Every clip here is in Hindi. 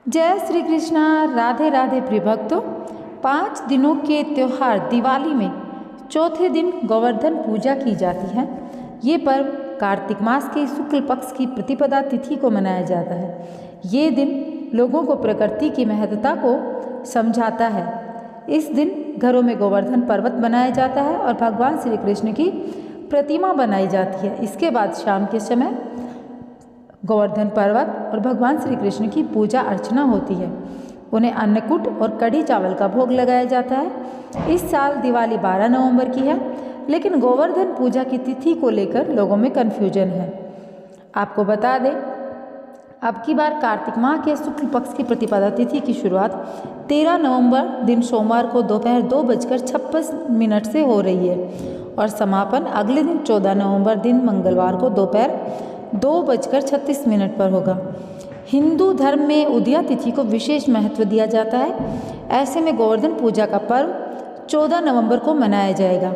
जय श्री कृष्णा। राधे राधे प्रिय भक्तों। 5 दिनों के त्यौहार दिवाली में चौथे दिन गोवर्धन पूजा की जाती है। ये पर्व कार्तिक मास के शुक्ल पक्ष की प्रतिपदा तिथि को मनाया जाता है। ये दिन लोगों को प्रकृति की महत्ता को समझाता है। इस दिन घरों में गोवर्धन पर्वत बनाया जाता है और भगवान श्री कृष्ण की प्रतिमा बनाई जाती है। इसके बाद शाम के समय गोवर्धन पर्वत और भगवान श्री कृष्ण की पूजा अर्चना होती है। उन्हें अन्नकूट और कढ़ी चावल का भोग लगाया जाता है। इस साल दिवाली 12 नवंबर की है, लेकिन गोवर्धन पूजा की तिथि को लेकर लोगों में कन्फ्यूजन है। आपको बता दें, अब की बार कार्तिक माह के शुक्ल पक्ष की प्रतिपदा तिथि की शुरुआत 13 नवंबर दिन सोमवार को दोपहर 2:56 से हो रही है और समापन अगले दिन 14 नवंबर दिन मंगलवार को दोपहर 2:36 पर होगा। हिंदू धर्म में उदया तिथि को विशेष महत्व दिया जाता है। ऐसे में गोवर्धन पूजा का पर्व 14 नवंबर को मनाया जाएगा।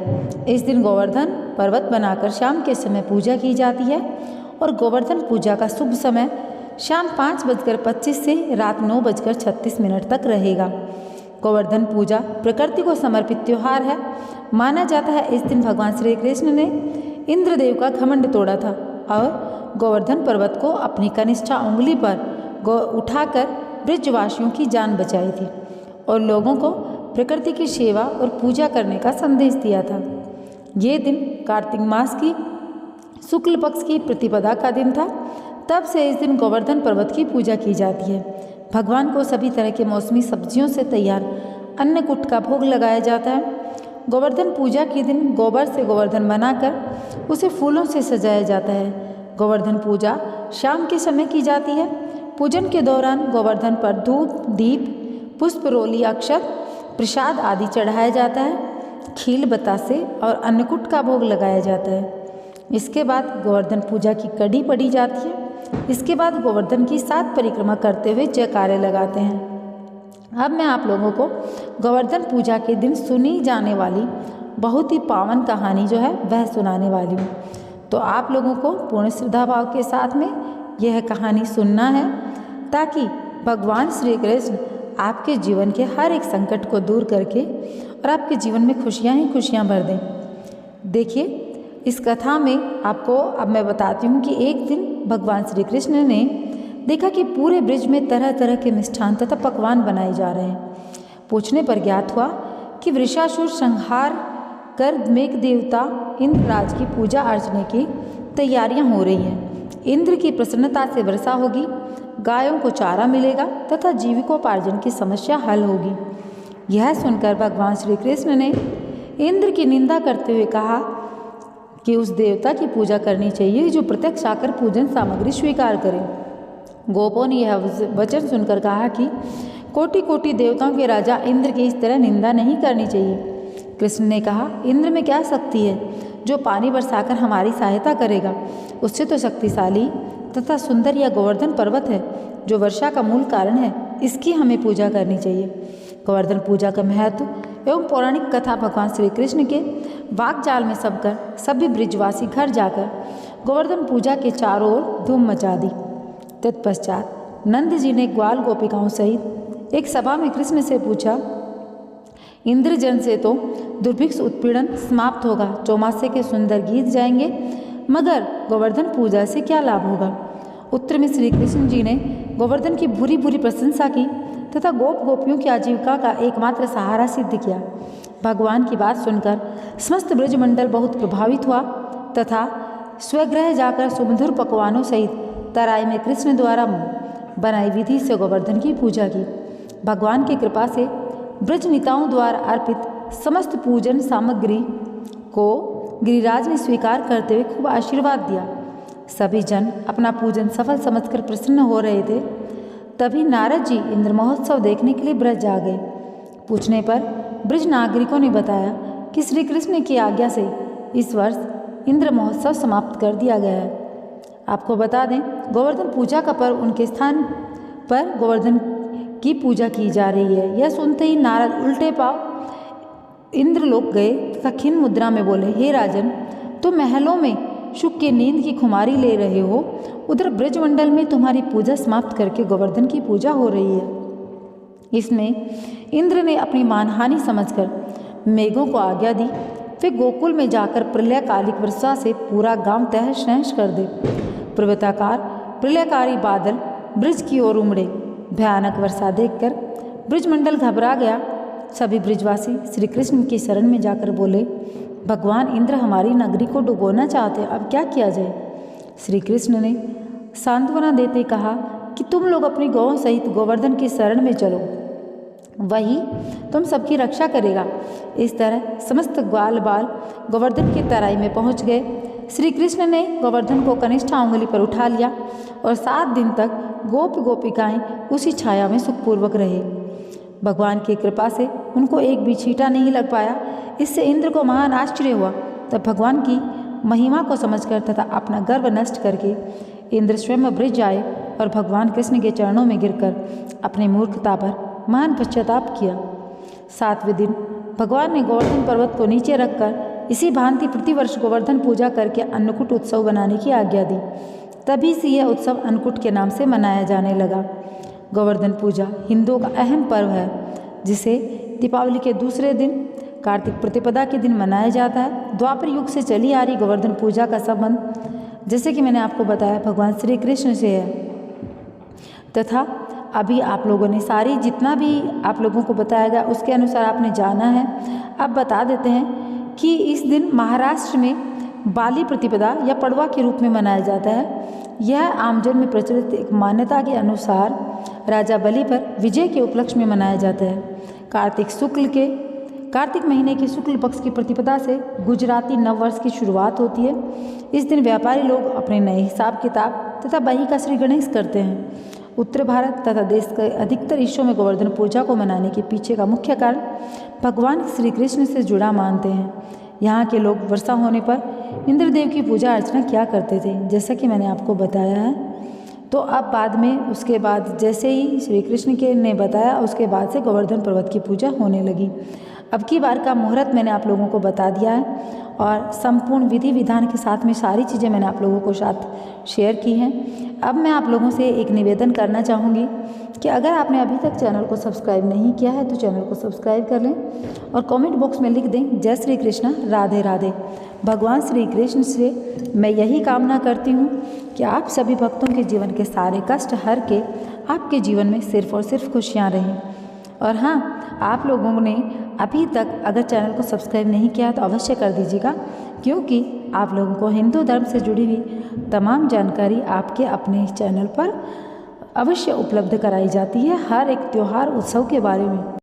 इस दिन गोवर्धन पर्वत बनाकर शाम के समय पूजा की जाती है और गोवर्धन पूजा का शुभ समय शाम 5:25 से रात 9:36 तक रहेगा। गोवर्धन पूजा प्रकृति को समर्पित त्यौहार है। माना जाता है इस दिन भगवान श्री कृष्ण ने इंद्रदेव का घमंड तोड़ा था और गोवर्धन पर्वत को अपनी कनिष्ठा उंगली पर उठाकर ब्रजवासियों की जान बचाई थी और लोगों को प्रकृति की सेवा और पूजा करने का संदेश दिया था। ये दिन कार्तिक मास की शुक्ल पक्ष की प्रतिपदा का दिन था। तब से इस दिन गोवर्धन पर्वत की पूजा की जाती है। भगवान को सभी तरह के मौसमी सब्जियों से तैयार अन्नकूट का भोग लगाया जाता है। गोवर्धन पूजा के दिन गोबर से गोवर्धन बनाकर उसे फूलों से सजाया जाता है। गोवर्धन पूजा शाम के समय की जाती है। पूजन के दौरान गोवर्धन पर धूप, दीप, पुष्प, रोली, अक्षत, प्रसाद आदि चढ़ाया जाता है। खील, बतासे और अन्नकूट का भोग लगाया जाता है। इसके बाद गोवर्धन पूजा की कढ़ी पड़ी जाती है। इसके बाद गोवर्धन की 7 परिक्रमा करते हुए जयकारे लगाते हैं। अब मैं आप लोगों को गोवर्धन पूजा के दिन सुनी जाने वाली बहुत ही पावन कहानी जो है वह सुनाने वाली हूँ। तो आप लोगों को पूर्ण श्रद्धा भाव के साथ में यह कहानी सुनना है ताकि भगवान श्री कृष्ण आपके जीवन के हर एक संकट को दूर करके और आपके जीवन में खुशियाँ ही खुशियाँ भर दें। देखिए, इस कथा में आपको अब मैं बताती हूँ कि एक दिन भगवान श्री कृष्ण ने देखा कि पूरे ब्रज में तरह तरह के मिष्ठान तथा पकवान बनाए जा रहे हैं। पूछने पर ज्ञात हुआ कि वृषासुर संहार कर मेघ देवता इंद्रराज की पूजा अर्चना की तैयारियां हो रही हैं। इंद्र की प्रसन्नता से वर्षा होगी, गायों को चारा मिलेगा तथा जीविकोपार्जन की समस्या हल होगी। यह सुनकर भगवान श्री कृष्ण ने इंद्र की निंदा करते हुए कहा कि उस देवता की पूजा करनी चाहिए जो प्रत्यक्ष आकर पूजन सामग्री स्वीकार करे। गोपों ने यह वचन सुनकर कहा कि कोटि कोटि देवताओं के राजा इंद्र की इस तरह निंदा नहीं करनी चाहिए। कृष्ण ने कहा, इंद्र में क्या शक्ति है जो पानी बरसाकर हमारी सहायता करेगा। उससे तो शक्तिशाली तथा सुंदर यह गोवर्धन पर्वत है जो वर्षा का मूल कारण है। इसकी हमें पूजा करनी चाहिए। गोवर्धन पूजा का महत्व एवं पौराणिक कथा भगवान श्री कृष्ण के वाकजाल में सबकर सभी ब्रिजवासी घर जाकर गोवर्धन पूजा के चारों ओर धूम मचा दी। तत्पश्चात नंद जी ने ग्वाल गोपिकाओं सहित एक सभा में कृष्ण से पूछा, इंद्रजन से तो दुर्भिक्ष उत्पीड़न समाप्त होगा, चौमासे के सुंदर गीत जाएंगे, मगर गोवर्धन पूजा से क्या लाभ होगा। उत्तर में श्री कृष्ण जी ने गोवर्धन की भूरी भूरी प्रशंसा की तथा गोप गोपियों की आजीविका का एकमात्र सहारा सिद्ध किया। भगवान की बात सुनकर समस्त ब्रजमंडल बहुत प्रभावित हुआ तथा स्वगृह जाकर सुमधुर पकवानों सहित तराई में कृष्ण द्वारा बनाई विधि से गोवर्धन की पूजा की। भगवान की कृपा से ब्रजनीताओं द्वारा अर्पित समस्त पूजन सामग्री को गिरिराज ने स्वीकार करते हुए खूब आशीर्वाद दिया। सभी जन अपना पूजन सफल समझकर प्रसन्न हो रहे थे। तभी नारद जी इंद्र महोत्सव देखने के लिए ब्रज आ गए। पूछने पर ब्रज नागरिकों ने बताया कि श्री कृष्ण की आज्ञा से इस वर्ष इंद्र महोत्सव समाप्त कर दिया गया है। आपको बता दें, गोवर्धन पूजा का पर्व उनके स्थान पर गोवर्धन की पूजा की जा रही है। यह सुनते ही नारद उल्टे पांव इंद्रलोक गए तथा खिन्न मुद्रा में बोले, हे राजन, तुम महलों में सुख की नींद की खुमारी ले रहे हो, उधर ब्रजमंडल में तुम्हारी पूजा समाप्त करके गोवर्धन की पूजा हो रही है। इसमें इंद्र ने अपनी मानहानि समझकर मेघों को आज्ञा दी, वे गोकुल में जाकर प्रलयकालिक वर्षा से पूरा गांव तहस नहस कर दे। पर्वताकार प्रलयकारी बादल ब्रज की ओर उमड़े। भयानक वर्षा देखकर ब्रजमंडल घबरा गया। सभी ब्रजवासी श्री कृष्ण की शरण में जाकर बोले, भगवान इंद्र हमारी नगरी को डुबोना चाहते हैं, अब क्या किया जाए। श्री कृष्ण ने सांत्वना देते कहा कि तुम लोग अपनी गौ सहित गोवर्धन की शरण में चलो, वही तुम सबकी रक्षा करेगा। इस तरह समस्त ग्वाल बाल गोवर्धन की तराई में पहुंच गए। श्री कृष्ण ने गोवर्धन को कनिष्ठा उंगली पर उठा लिया और 7 दिन तक गोप गोपिकाएं उसी छाया में सुखपूर्वक रहे। भगवान की कृपा से उनको एक भी छींटा नहीं लग पाया। इससे इंद्र को महान आश्चर्य हुआ। तब भगवान की महिमा को समझकर तथा अपना गर्व नष्ट करके इंद्र स्वयं ब्रज आए और भगवान कृष्ण के चरणों में गिरकर अपनी मूर्खता पर महान पश्चाताप किया। 7वें दिन भगवान ने गोवर्धन पर्वत को नीचे रखकर इसी भांति प्रतिवर्ष गोवर्धन पूजा करके अन्नकूट उत्सव बनाने की आज्ञा दी। तभी से यह उत्सव अन्नकूट के नाम से मनाया जाने लगा। गोवर्धन पूजा हिंदुओं का अहम पर्व है, जिसे दीपावली के दूसरे दिन कार्तिक प्रतिपदा के दिन मनाया जाता है। द्वापर युग से चली आ रही गोवर्धन पूजा का संबंध, जैसे कि मैंने आपको बताया, भगवान श्री कृष्ण से है तथा अभी आप लोगों ने सारी जितना भी आप लोगों को बताया गया उसके अनुसार आपने जाना है। अब बता देते हैं कि इस दिन महाराष्ट्र में बाली प्रतिपदा या पड़वा के रूप में मनाया जाता है। यह आमजन में प्रचलित एक मान्यता के अनुसार राजा बलि पर विजय के उपलक्ष्य में मनाया जाता है। कार्तिक महीने के शुक्ल पक्ष की प्रतिपदा से गुजराती नव वर्ष की शुरुआत होती है। इस दिन व्यापारी लोग अपने नए हिसाब किताब तथा बही का श्री गणेश करते हैं। उत्तर भारत तथा देश के अधिकतर हिस्सों में गोवर्धन पूजा को मनाने के पीछे का मुख्य कारण भगवान श्री कृष्ण से जुड़ा मानते हैं। यहाँ के लोग वर्षा होने पर इंद्रदेव की पूजा अर्चना किया करते थे, जैसा कि मैंने आपको बताया है। तो अब बाद में उसके बाद जैसे ही श्री कृष्ण के ने बताया, उसके बाद से गोवर्धन पर्वत की पूजा होने लगी। अब की बार का मुहूर्त मैंने आप लोगों को बता दिया है और संपूर्ण विधि विधान के साथ में सारी चीज़ें मैंने आप लोगों को साथ शेयर की हैं। अब मैं आप लोगों से एक निवेदन करना चाहूँगी कि अगर आपने अभी तक चैनल को सब्सक्राइब नहीं किया है तो चैनल को सब्सक्राइब कर लें और कमेंट बॉक्स में लिख दें जय श्री कृष्ण, राधे राधे। भगवान श्री कृष्ण से मैं यही कामना करती हूँ कि आप सभी भक्तों के जीवन के सारे कष्ट हर के आपके जीवन में सिर्फ और सिर्फ खुशियाँ रहें। और हाँ, आप लोगों ने अभी तक अगर चैनल को सब्सक्राइब नहीं किया तो अवश्य कर दीजिएगा, क्योंकि आप लोगों को हिंदू धर्म से जुड़ी हुई तमाम जानकारी आपके अपने चैनल पर अवश्य उपलब्ध कराई जाती है, हर एक त्यौहार उत्सव के बारे में।